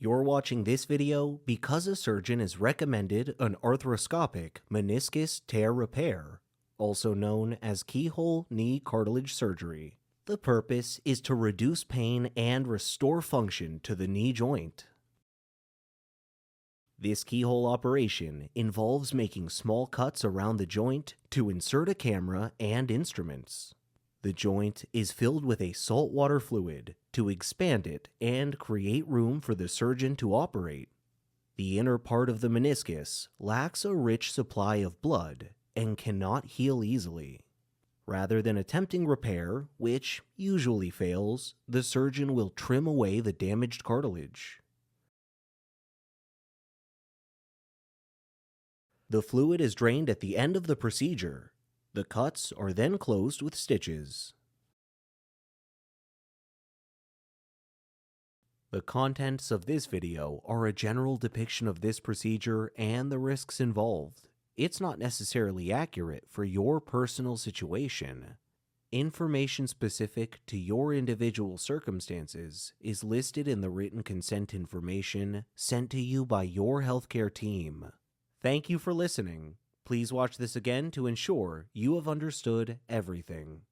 You're watching this video because a surgeon has recommended an arthroscopic meniscus tear repair, also known as keyhole knee cartilage surgery. The purpose is to reduce pain and restore function to the knee joint. This keyhole operation involves making small cuts around the joint to insert a camera and instruments. The joint is filled with a saltwater fluid to expand it and create room for the surgeon to operate. The inner part of the meniscus lacks a rich supply of blood and cannot heal easily. Rather than attempting repair, which usually fails, the surgeon will trim away the damaged cartilage. The fluid is drained at the end of the procedure. The cuts are then closed with stitches. The contents of this video are a general depiction of this procedure and the risks involved. It's not necessarily accurate for your personal situation. Information specific to your individual circumstances is listed in the written consent information sent to you by your healthcare team. Thank you for listening. Please watch this again to ensure you have understood everything.